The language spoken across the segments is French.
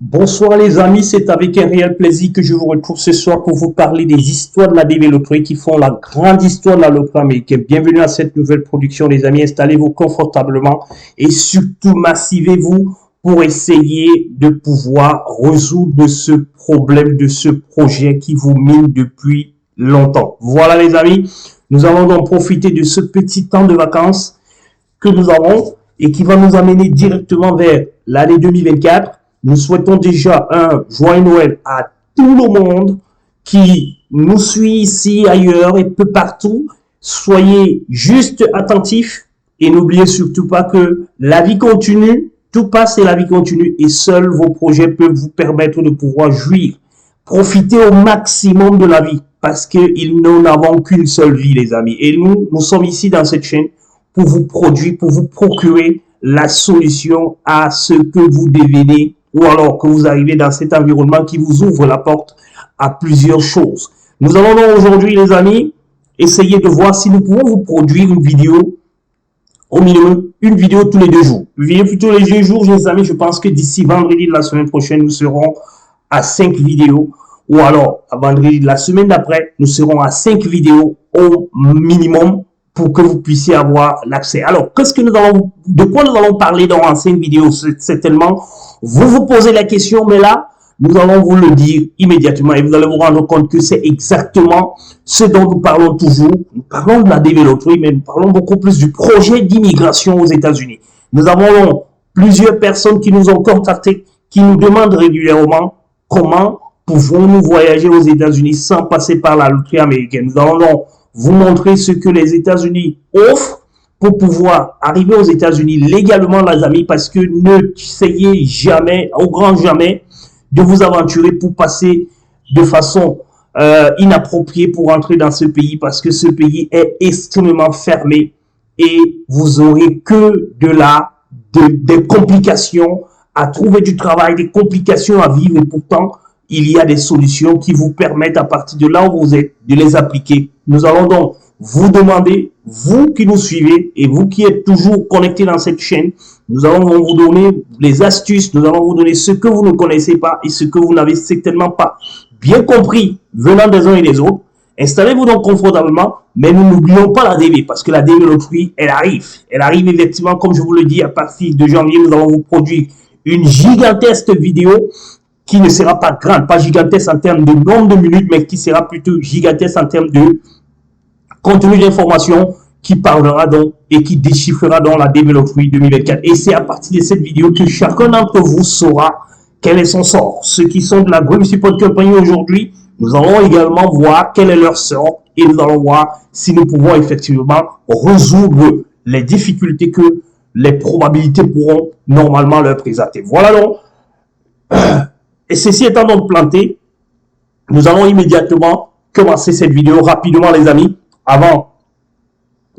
Bonsoir les amis, c'est avec un réel plaisir que je vous retrouve ce soir pour vous parler des histoires de la DV Loterie qui font la grande histoire de la loterie américaine. Bienvenue à cette nouvelle production les amis, installez-vous confortablement et surtout massivez-vous pour essayer de pouvoir résoudre ce problème de ce projet qui vous mine depuis longtemps. Voilà les amis, nous allons donc profiter de ce petit temps de vacances que nous avons et qui va nous amener directement vers l'année 2024. Nous souhaitons déjà un joyeux Noël à tout le monde qui nous suit ici, ailleurs et peu partout. Soyez juste attentifs et n'oubliez surtout pas que la vie continue, tout passe et la vie continue et seuls vos projets peuvent vous permettre de pouvoir jouir. Profitez au maximum de la vie parce que nous n'avons qu'une seule vie les amis. Et nous sommes ici dans cette chaîne pour vous produire, pour vous procurer la solution à ce que vous devenez ou alors que vous arrivez dans cet environnement qui vous ouvre la porte à plusieurs choses. Nous allons donc aujourd'hui, les amis, essayer de voir si nous pouvons vous produire une vidéo, au minimum, une vidéo tous les 2 jours. Une vidéo plutôt les 2 jours, les amis, je pense que d'ici vendredi de la semaine prochaine, nous serons à 5 vidéos. Ou alors, à vendredi de la semaine d'après, nous serons à 5 vidéos au minimum pour que vous puissiez avoir l'accès. Alors, de quoi nous allons parler dans la 5 vidéos? Certainement, vous posez la question, mais là, nous allons vous le dire immédiatement et vous allez vous rendre compte que c'est exactement ce dont nous parlons toujours. Nous parlons de la DV Loterie, mais nous parlons beaucoup plus du projet d'immigration aux États-Unis. Nous avons plusieurs personnes qui nous ont contactés, qui nous demandent régulièrement comment pouvons-nous voyager aux États-Unis sans passer par la loterie américaine. Nous allons donc vous montrer ce que les États-Unis offrent pour pouvoir arriver aux États-Unis légalement, les amis, parce que ne essayez jamais, au grand jamais, de vous aventurer pour passer de façon inappropriée pour entrer dans ce pays, parce que ce pays est extrêmement fermé et vous aurez que des complications à trouver du travail, des complications à vivre, et pourtant, il y a des solutions qui vous permettent, à partir de là où vous êtes, de les appliquer. Nous allons donc vous demander, vous qui nous suivez et vous qui êtes toujours connectés dans cette chaîne, nous allons vous donner les astuces, nous allons vous donner ce que vous ne connaissez pas et ce que vous n'avez certainement pas bien compris venant des uns et des autres. Installez-vous donc confortablement, mais nous n'oublions pas la DV parce que la DV Loterie, elle arrive. Elle arrive effectivement, comme je vous le dis, à partir de janvier, nous allons vous produire une gigantesque vidéo qui ne sera pas grande, pas gigantesque en termes de nombre de minutes, mais qui sera plutôt gigantesque en termes de contenu d'information qui parlera donc et qui déchiffrera donc la DV Loterie 2024. Et c'est à partir de cette vidéo que chacun d'entre vous saura quel est son sort. Ceux qui sont de la Grim Support Company aujourd'hui, nous allons également voir quel est leur sort et nous allons voir si nous pouvons effectivement résoudre les difficultés que les probabilités pourront normalement leur présenter. Voilà donc. Et ceci étant donc planté, nous allons immédiatement commencer cette vidéo rapidement les amis. Avant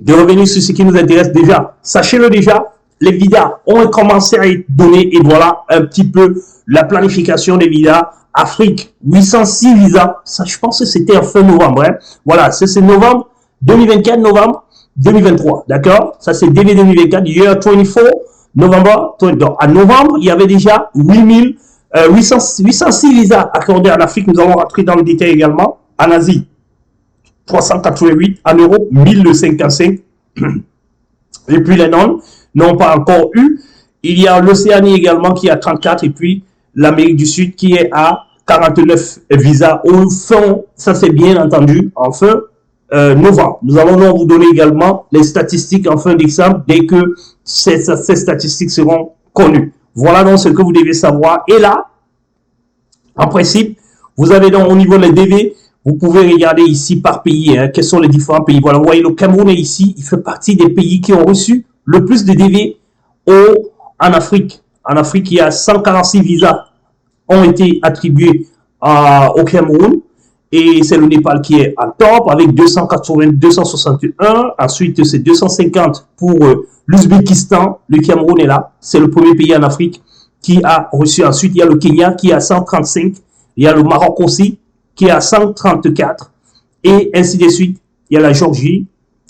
de revenir sur ce qui nous intéresse déjà, sachez-le déjà, les visas ont commencé à être donnés et voilà un petit peu la planification des visas. Afrique, 806 visas, ça je pense que c'était en fin novembre. Hein. Voilà, c'est novembre 2024, novembre 2023, d'accord? Ça c'est DV 2024, year 24, novembre. Donc à novembre, il y avait déjà 806 visas accordés en Afrique. Nous allons rentrer dans le détail également. En Asie, 388, en Europe, 1055. Et puis les non n'ont pas encore eu. Il y a l'Océanie également qui est à 34 et puis l'Amérique du Sud qui est à 49 visas. Enfin, ça c'est bien entendu, en fin novembre. Nous allons donc vous donner également les statistiques en fin d'exemple dès que ces statistiques seront connues. Voilà donc ce que vous devez savoir. Et là, en principe, vous avez donc au niveau des DV, vous pouvez regarder ici par pays, hein, quels sont les différents pays. Voilà, vous voyez, le Cameroun est ici, il fait partie des pays qui ont reçu le plus de DV en Afrique. En Afrique, il y a 146 visas ont été attribués au Cameroun. Et c'est le Népal qui est en top avec 261. Ensuite, c'est 250 pour l'Ouzbékistan. Le Cameroun est là. C'est le premier pays en Afrique qui a reçu. Ensuite, il y a le Kenya qui est à 135. Il y a le Maroc aussi qui est à 134. Et ainsi de suite. Il y a la Géorgie.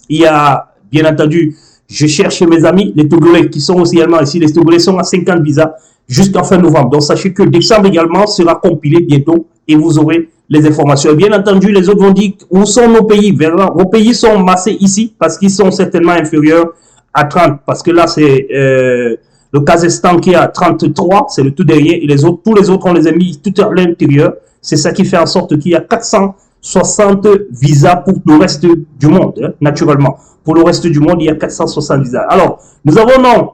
Il y a, bien entendu, je cherche mes amis, les Togolais qui sont aussi également ici. Les Togolais sont à 50 visas. jusqu'à fin novembre. Donc, sachez que décembre également sera compilé bientôt et vous aurez les informations. Et bien entendu, les autres vont dire où sont nos pays. Vos pays sont massés ici parce qu'ils sont certainement inférieurs à 30. Parce que là, c'est le Kazakhstan qui est à 33, c'est le tout derrière. Et les autres, tous les autres, on les a mis tout à l'intérieur. C'est ça qui fait en sorte qu'il y a 460 visas pour le reste du monde, hein, naturellement. Pour le reste du monde, il y a 460 visas. Alors, nous avons non,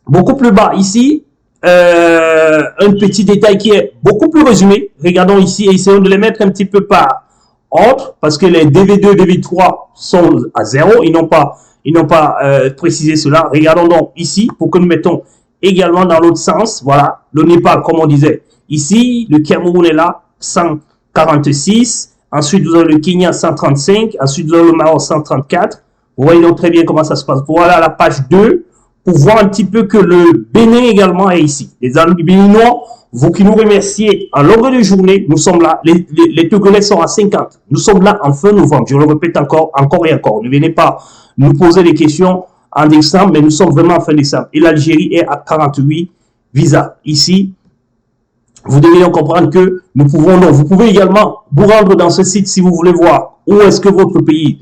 beaucoup plus bas ici, un petit détail qui est beaucoup plus résumé. Regardons ici et essayons de les mettre un petit peu par ordre parce que les DV2 et DV3 sont à 0. Ils n'ont pas précisé cela. Regardons donc ici pour que nous mettons également dans l'autre sens. Voilà, le Népal, comme on disait. Ici, le Cameroun est là, 146. Ensuite, vous avez le Kenya, 135. Ensuite, vous avez le Maroc, 134. Vous voyez donc très bien comment ça se passe. Voilà la page 2. Pour voir un petit peu que le Bénin également est ici. Les amis béninois, vous qui nous remerciez en longueur de journée, nous sommes là. Les Togolais sont à 50. Nous sommes là en fin novembre. Je le répète encore et encore. Ne venez pas nous poser des questions en décembre, mais nous sommes vraiment en fin décembre. Et l'Algérie est à 48 visas. Ici, vous devez donc comprendre que nous pouvons, non, vous pouvez également vous rendre dans ce site si vous voulez voir où est-ce que votre pays,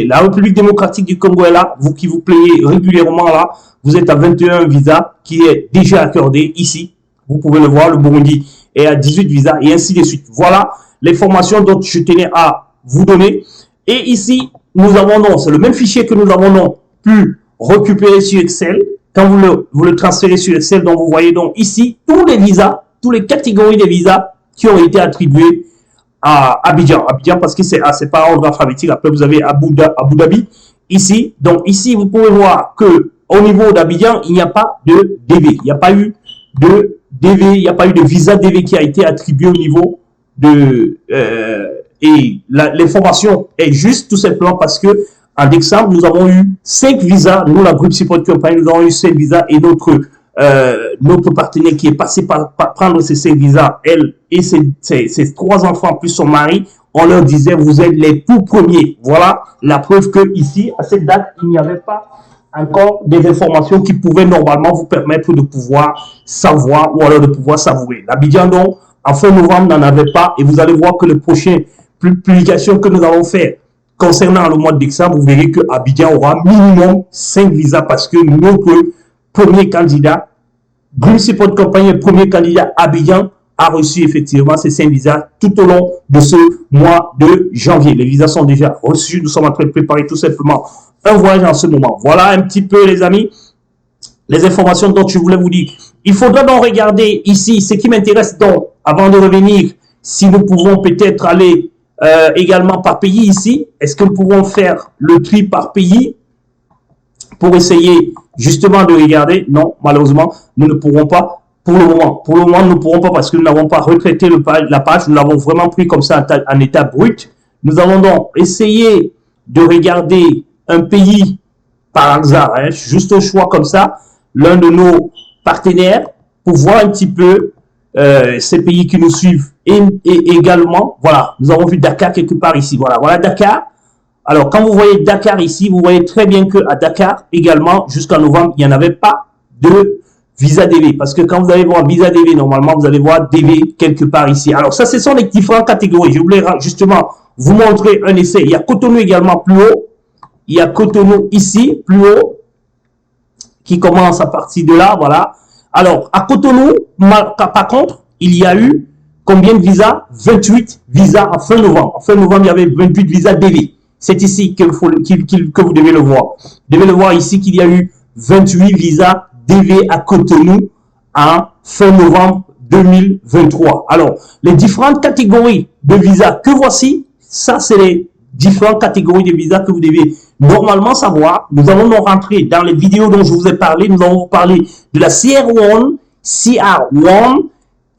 la République démocratique du Congo est là, vous qui vous payez régulièrement là, vous êtes à 21 visas qui est déjà accordé ici. Vous pouvez le voir, le Burundi est à 18 visas et ainsi de suite. Voilà les formations dont je tenais à vous donner. Et ici, nous avons non, c'est le même fichier que nous avons non pu récupérer sur Excel. Quand vous le transférez sur Excel, donc vous voyez donc ici tous les visas, toutes les catégories de visas qui ont été attribués à Abidjan. Abidjan parce que c'est pas ordre alphabétique. Après, vous avez Abu Dhabi ici. Donc ici, vous pouvez voir que au niveau d'Abidjan, il n'y a pas de DV. Il n'y a pas eu de DV, il n'y a pas eu de visa DV qui a été attribué au niveau de... et l'information est juste tout simplement parce que en décembre, nous avons eu 5 visas. Nous, la Groupe Support Company, nous avons eu 5 visas et notre partenaire qui est passé par prendre ces 5 visas, elle et ses 3 enfants plus son mari, on leur disait, vous êtes les tout premiers. Voilà la preuve que ici, à cette date, il n'y avait pas encore des informations qui pouvaient normalement vous permettre de pouvoir savoir ou alors de pouvoir savourer. L'Abidjan, donc, en fin novembre, n'en avait pas et vous allez voir que les prochaines publications que nous allons faire concernant le mois de décembre, vous verrez que Abidjan aura minimum 5 visas parce que notre premier candidat, Green Support Company, le premier candidat Abidjan, a reçu effectivement ces 5 visas tout au long de ce mois de janvier. Les visas sont déjà reçus. Nous sommes en train de préparer tout simplement un voyage en ce moment. Voilà un petit peu, les amis, les informations dont je voulais vous dire. Il faudra donc regarder ici ce qui m'intéresse donc, avant de revenir, si nous pouvons peut-être aller également par pays ici. Est-ce que nous pouvons faire le tri par pays pour essayer justement de regarder? Non, malheureusement, nous ne pourrons pas pour le moment. Pour le moment, nous ne pourrons pas parce que nous n'avons pas retraité la page. Nous l'avons vraiment pris comme ça en état brut. Nous allons donc essayer de regarder un pays par hasard, hein, juste au choix comme ça, l'un de nos partenaires pour voir un petit peu ces pays qui nous suivent. Et également, voilà, nous avons vu Dakar quelque part ici. Voilà Dakar. Alors, quand vous voyez Dakar ici, vous voyez très bien qu'à Dakar, également, jusqu'en novembre, il n'y en avait pas de visa DV. Parce que quand vous allez voir visa DV, normalement, vous allez voir DV quelque part ici. Alors, ça, ce sont les différentes catégories. Je voulais justement vous montrer un essai. Il y a Cotonou également plus haut. Il y a Cotonou ici, plus haut, qui commence à partir de là, voilà. Alors, à Cotonou, par contre, il y a eu combien de visas? 28 visas en fin novembre. En fin novembre, il y avait 28 visas DV. C'est ici que vous devez le voir. Vous devez le voir ici qu'il y a eu 28 visas DV à Cotonou en fin novembre 2023. Alors, les différentes catégories de visas que voici, ça c'est les différentes catégories de visas que vous devez normalement savoir. Nous allons nous rentrer dans les vidéos dont je vous ai parlé. Nous allons vous parler de la CR1, CR1,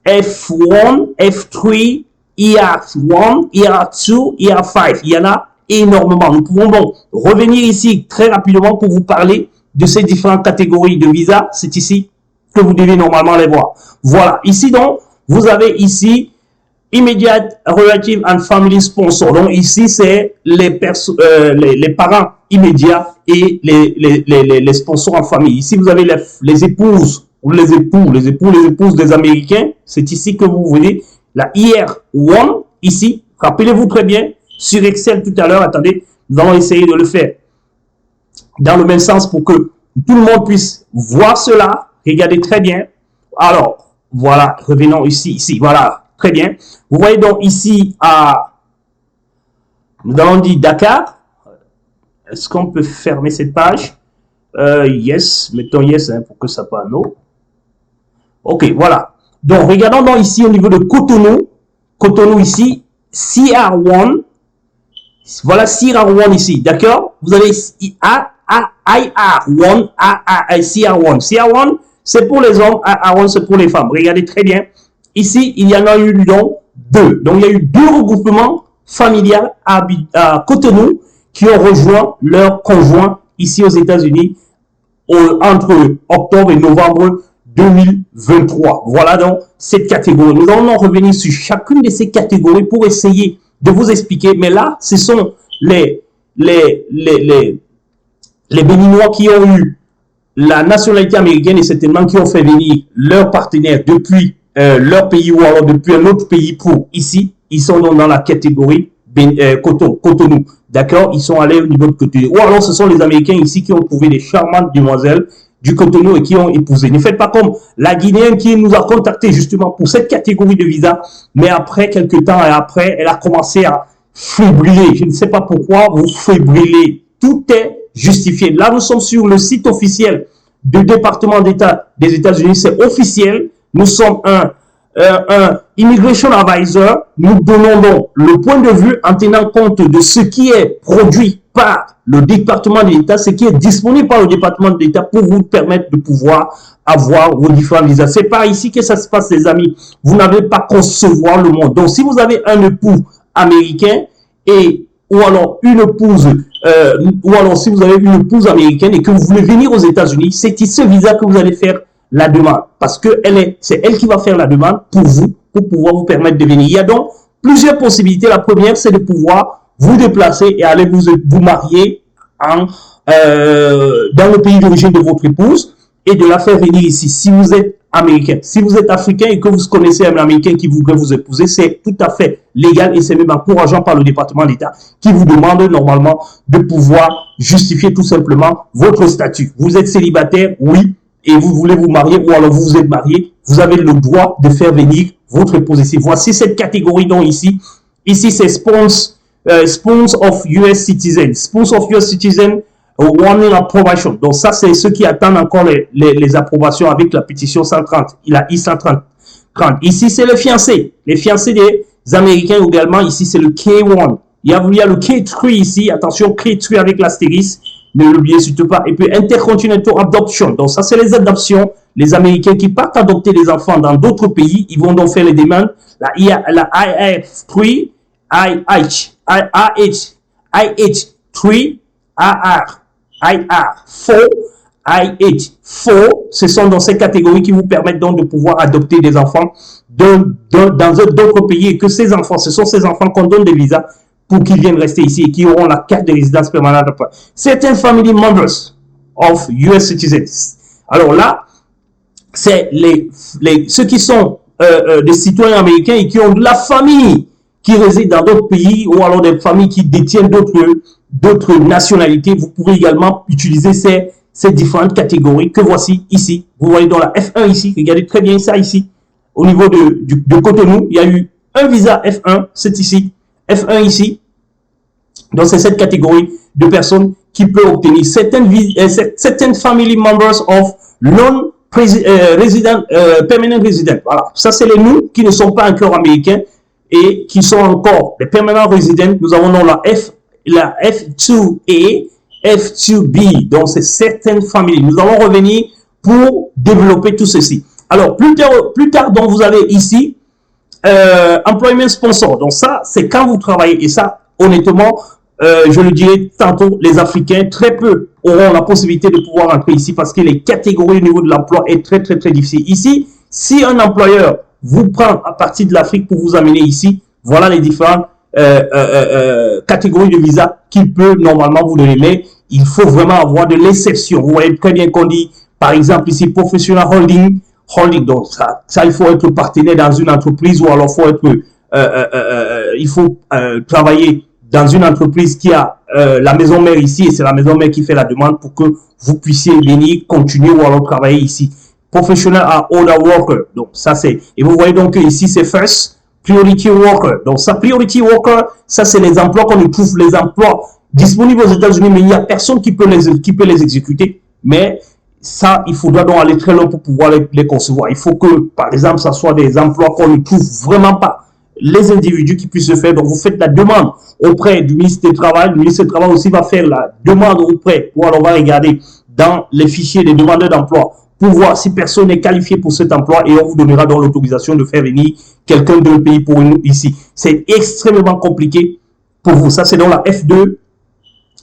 F1, F3, ER1, ER2, ER5. Il y en a énormément. Nous pouvons donc revenir ici très rapidement pour vous parler de ces différentes catégories de visas. C'est ici que vous devez normalement les voir. Voilà. Ici donc, vous avez ici Immediate Relative and Family Sponsor. Donc ici, c'est les parents immédiats et les sponsors en famille. Ici, vous avez les épouses ou les époux, les épouses des Américains, c'est ici que vous voyez la IR1, ici, rappelez-vous très bien, sur Excel tout à l'heure, attendez, nous allons essayer de le faire dans le même sens pour que tout le monde puisse voir cela, regardez très bien. Alors, voilà, revenons ici, voilà, très bien. Vous voyez donc ici, nous allons dire Dakar. Est-ce qu'on peut fermer cette page? Yes, mettons yes hein, pour que ça passe non. Ok, voilà. Donc, regardons donc ici au niveau de Cotonou. Cotonou ici, CR1. Voilà CR1 ici, d'accord? Vous avez IR1, CR1. CR1, c'est pour les hommes, IR1, c'est pour les femmes. Regardez très bien. Ici, il y en a eu donc 2. Donc, il y a eu 2 regroupements familiaux à Cotonou qui ont rejoint leurs conjoints ici aux États-Unis entre octobre et novembre 2023. Voilà donc cette catégorie. Nous allons revenir sur chacune de ces catégories pour essayer de vous expliquer. Mais là, ce sont les Béninois qui ont eu la nationalité américaine et certainement qui ont fait venir leurs partenaires depuis leur pays ou alors depuis un autre pays pour ici. Ils sont donc dans la catégorie Cotonou. D'accord? Ils sont allés au niveau de Cotonou. Ou alors ce sont les Américains ici qui ont trouvé des charmantes demoiselles du Cotonou et qui ont épousé. Ne faites pas comme la Guinéenne qui nous a contacté justement pour cette catégorie de visa, mais après quelques temps et après, elle a commencé à fébriller. Je ne sais pas pourquoi vous fébrillez. Tout est justifié. Là, nous sommes sur le site officiel du département d'État des États-Unis. C'est officiel. Nous sommes un immigration advisor. Nous donnons donc le point de vue en tenant compte de ce qui est produit par le département de l'État, ce qui est disponible par le département de l'État pour vous permettre de pouvoir avoir vos différents visas. C'est par ici que ça se passe, les amis. Vous n'avez pas à concevoir le monde. Donc, si vous avez un époux américain ou alors une épouse, ou alors si vous avez une épouse américaine et que vous voulez venir aux États-Unis, c'est ce visa que vous allez faire la demande, parce que c'est elle qui va faire la demande pour vous, pour pouvoir vous permettre de venir. Il y a donc plusieurs possibilités. La première, c'est de pouvoir vous déplacer et aller vous marier dans le pays d'origine de votre épouse et de la faire venir ici. Si vous êtes américain, si vous êtes africain et que vous connaissez un américain qui voudrait vous épouser, c'est tout à fait légal et c'est même encourageant par le département d'État qui vous demande normalement de pouvoir justifier tout simplement votre statut. Vous êtes célibataire, oui, et vous voulez vous marier ou alors vous vous êtes marié, vous avez le droit de faire venir votre épouse ici. Voici cette catégorie donc ici. Ici, c'est Sponsor of US Citizen. Sponsor of US Citizen wanting approbation. Donc ça, c'est ceux qui attendent encore les approbations avec la pétition 130. Il a I-130. Ici, c'est le fiancé. Les fiancés des Américains également. Ici, c'est le K1. Il y a le K3 ici. Attention, K3 avec l'astérisque. Ne l'oubliez surtout pas. Et puis, Intercontinental Adoption. Donc, ça, c'est les adoptions. Les Américains qui partent adopter des enfants dans d'autres pays, ils vont donc faire les demandes. La IH3, IH3, IH4, ce sont dans ces catégories qui vous permettent donc de pouvoir adopter des enfants dans d'autres pays et que ces enfants, ce sont ces enfants qu'on donne des visas pour qu'ils viennent rester ici et qui auront la carte de résidence permanente. Certains family members of US citizens. Alors là, c'est ceux qui sont des citoyens américains et qui ont de la famille qui réside dans d'autres pays ou alors des familles qui détiennent d'autres nationalités. Vous pouvez également utiliser ces différentes catégories que voici ici. Vous voyez dans la F1 ici, regardez très bien ça ici. Au niveau de Cotonou, il y a eu un visa F1, c'est ici. F1 ici. Donc, c'est cette catégorie de personnes qui peuvent obtenir certaines family members of non-resident, permanent resident. Voilà. Ça, c'est les nous qui ne sont pas encore américains et qui sont encore des permanent residents. Nous avons donc la F2A, F2B. Donc, c'est certaines familles. Nous allons revenir pour développer tout ceci. Alors, plus tard, donc, vous avez ici employment sponsor. Donc, ça, c'est quand vous travaillez. Et ça, honnêtement, je le dirais tantôt, les Africains, très peu auront la possibilité de pouvoir entrer ici parce que les catégories au niveau de l'emploi est très, très, très difficile. Ici, si un employeur vous prend à partir de l'Afrique pour vous amener ici, voilà les différentes catégories de visa qu'il peut normalement vous donner. Mais il faut vraiment avoir de l'exception. Vous voyez très bien qu'on dit Par exemple, ici, professional holding. Donc, ça, il faut être partenaire dans une entreprise ou alors il faut travailler dans une entreprise qui a la maison mère ici et c'est la maison mère qui fait la demande pour que vous puissiez venir continuer ou alors travailler ici. Professional à order worker. Donc, ça c'est, et vous voyez donc que ici c'est first priority worker. Donc, ça priority worker, ça c'est les emplois qu'on trouve, les emplois disponibles aux États-Unis, mais il n'y a personne qui peut les exécuter. Mais ça, il faudra donc aller très loin pour pouvoir les concevoir. Il faut que, par exemple, ça soit des emplois qu'on ne trouve vraiment pas. Les individus qui puissent se faire. Donc, vous faites la demande auprès du ministère du Travail. Le ministère du Travail aussi va faire la demande auprès, ou alors on va regarder dans les fichiers des demandeurs d'emploi pour voir si personne n'est qualifié pour cet emploi et on vous donnera donc l'autorisation de faire venir quelqu'un d'un pays pour nous ici. C'est extrêmement compliqué pour vous. Ça, c'est dans la F2.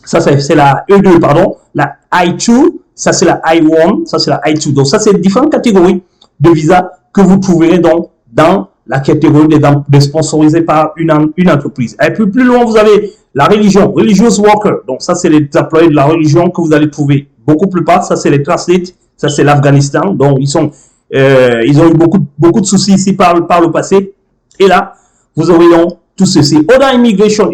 Ça, c'est la E2, pardon. La I2. Ça, c'est la I1. Ça, c'est la I2. Donc, ça, c'est différentes catégories de visas que vous trouverez donc dans la catégorie des sponsorisés par une entreprise. Et puis, plus loin, vous avez la religion, religious worker. Donc, ça, c'est les employés de la religion que vous allez trouver beaucoup plus bas. Ça, c'est les translates. Ça, c'est l'Afghanistan. Donc, ils ont eu beaucoup de soucis ici par le passé. Et là, vous aurez donc tout ceci. Other immigration,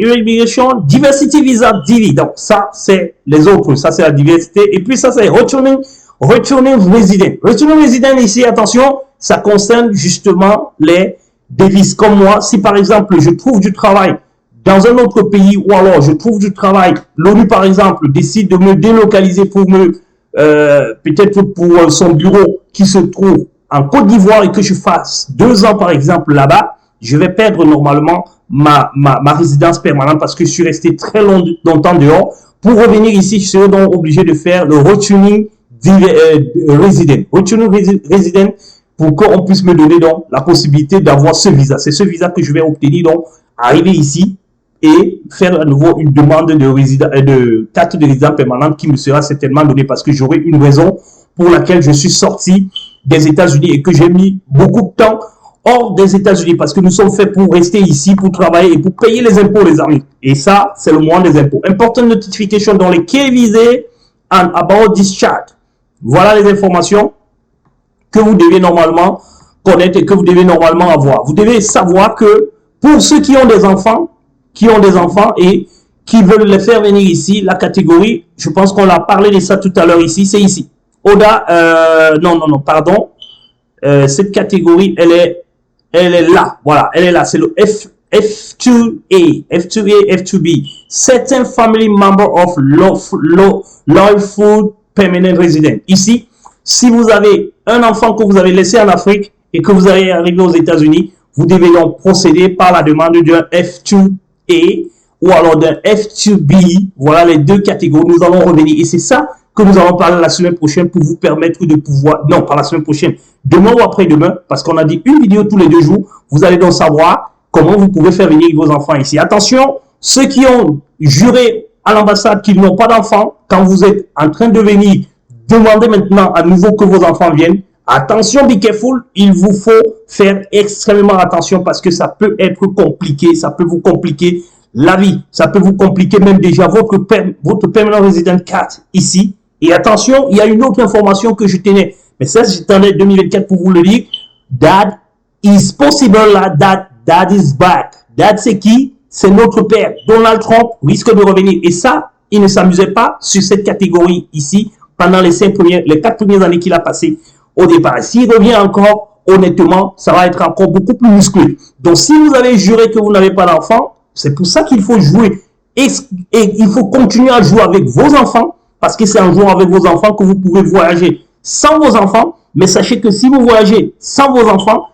diversity visa, DV. Donc, ça, c'est les autres. Ça, c'est la diversité. Et puis, ça, c'est returning resident. Returning resident, ici, attention, ça concerne justement les devises. Comme moi, si par exemple, je trouve du travail dans un autre pays ou alors je trouve du travail, l'ONU, par exemple, décide de me délocaliser pour peut-être pour son bureau qui se trouve en Côte d'Ivoire et que je fasse 2 ans, par exemple, là-bas, je vais perdre normalement ma résidence permanente parce que je suis resté très longtemps dehors. Pour revenir ici, je serai donc obligé de faire le returning resident. Returning resident pour qu'on puisse me donner donc la possibilité d'avoir ce visa. C'est ce visa que je vais obtenir donc, arriver ici et faire à nouveau une demande de carte de résident permanente qui me sera certainement donnée parce que j'aurai une raison pour laquelle je suis sorti des États-Unis et que j'ai mis beaucoup de temps hors des États-Unis parce que nous sommes faits pour rester ici, pour travailler et pour payer les impôts, les amis. Et ça, c'est le moment des impôts. Important notification dans les KVZ and about this chart. Voilà les informations que vous devez normalement connaître et que vous devez normalement avoir. Vous devez savoir que pour ceux qui ont des enfants et qui veulent les faire venir ici, la catégorie, je pense qu'on a parlé de ça tout à l'heure ici, c'est ici. Pardon. Cette catégorie, elle est là. Voilà, elle est là. C'est le F2A, F2B. Certain family member of lawful permanent resident. Ici, si vous avez un enfant que vous avez laissé en Afrique et que vous allez arriver aux États-Unis, vous devez donc procéder par la demande d'un F2A ou alors d'un F2B. Voilà les deux catégories. Nous allons revenir. Et c'est ça que nous allons parler la semaine prochaine pour vous permettre de pouvoir... Non, pas la semaine prochaine. Demain ou après-demain, parce qu'on a dit une vidéo tous les 2 jours. Vous allez donc savoir comment vous pouvez faire venir vos enfants ici. Attention, ceux qui ont juré à l'ambassade qu'ils n'ont pas d'enfants, quand vous êtes en train de venir, demandez maintenant à nouveau que vos enfants viennent. Attention, be careful, il vous faut faire extrêmement attention parce que ça peut être compliqué, ça peut vous compliquer la vie, ça peut vous compliquer même déjà votre permanent resident card ici. Et attention, il y a une autre information que je tenais, mais ça, j'attendais 2024 pour vous le dire. Dad is possible là, dad is back. Dad, c'est qui? C'est notre père. Donald Trump risque de revenir. Et ça, il ne s'amusait pas sur cette catégorie ici pendant les 4 premières années qu'il a passées au départ. S'il revient encore, honnêtement, ça va être encore beaucoup plus musclé. Donc, si vous avez juré que vous n'avez pas d'enfant, c'est pour ça qu'il faut jouer. Et il faut continuer à jouer avec vos enfants, parce que c'est en jouant avec vos enfants que vous pouvez voyager sans vos enfants. Mais sachez que si vous voyagez sans vos enfants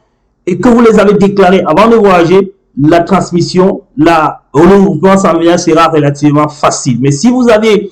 et que vous les avez déclarés avant de voyager, la transmission, le regroupement sanguin sera relativement facile. Mais si vous n'avez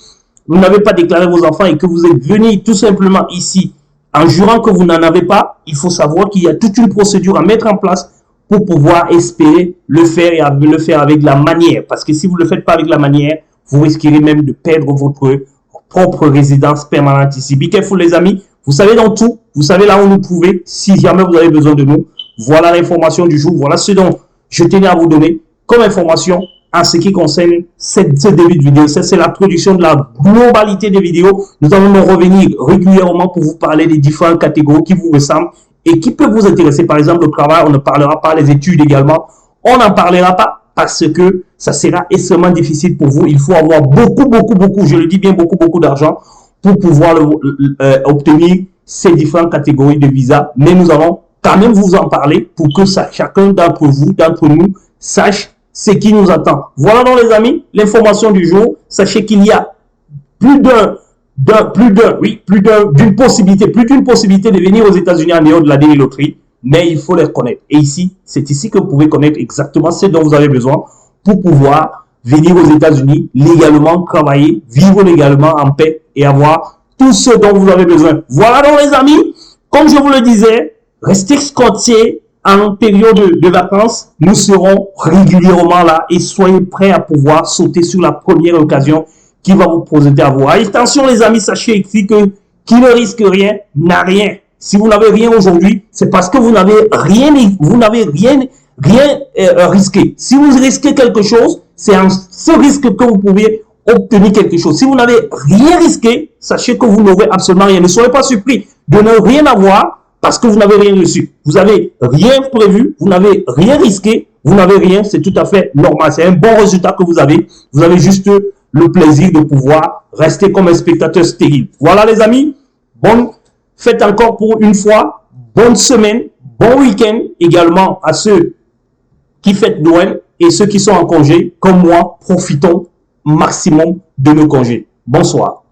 pas déclaré vos enfants et que vous êtes venu tout simplement ici en jurant que vous n'en avez pas, il faut savoir qu'il y a toute une procédure à mettre en place pour pouvoir espérer le faire et le faire avec la manière. Parce que si vous ne le faites pas avec la manière, vous risquerez même de perdre votre propre résidence permanente ici. Be careful les amis, vous savez dans tout, vous savez là où nous trouvez, si jamais vous avez besoin de nous. Voilà l'information du jour, voilà ce dont je tenais à vous donner comme information en ce qui concerne ce début de vidéo. Ça, c'est la production de la globalité des vidéos. Nous allons nous revenir régulièrement pour vous parler des différentes catégories qui vous ressemblent et qui peuvent vous intéresser. Par exemple, le travail, on ne parlera pas, les études également. On n'en parlera pas parce que ça sera extrêmement difficile pour vous. Il faut avoir beaucoup, je le dis bien, beaucoup d'argent pour pouvoir obtenir ces différentes catégories de visa. Mais nous allons quand même vous en parler pour que chacun d'entre vous, d'entre nous, sache ce qui nous attend. Voilà donc les amis, l'information du jour. Sachez qu'il y a plus d'une possibilité de venir aux États-Unis en dehors de la DV Loterie, mais il faut les connaître. Et ici, c'est ici que vous pouvez connaître exactement ce dont vous avez besoin pour pouvoir venir aux États-Unis légalement, travailler, vivre légalement en paix et avoir tout ce dont vous avez besoin. Voilà donc les amis, comme je vous le disais, restez scotchés en période de vacances. Nous serons régulièrement là et soyez prêts à pouvoir sauter sur la première occasion qui va vous présenter à vous. Attention les amis, sachez ici que qui ne risque rien n'a rien. Si vous n'avez rien aujourd'hui, c'est parce que vous n'avez rien risqué. Si vous risquez quelque chose, c'est en ce risque que vous pouvez obtenir quelque chose. Si vous n'avez rien risqué, sachez que vous n'aurez absolument rien. Ne soyez pas surpris de ne rien avoir parce que vous n'avez rien reçu. Vous n'avez rien prévu, vous n'avez rien risqué, vous n'avez rien, c'est tout à fait normal. C'est un bon résultat que vous avez. Vous avez juste le plaisir de pouvoir rester comme un spectateur stérile. Voilà les amis, bonne fête encore pour une fois, bonne semaine, bon week-end également à ceux qui fêtent Noël et ceux qui sont en congé. Comme moi, profitons maximum de nos congés. Bonsoir.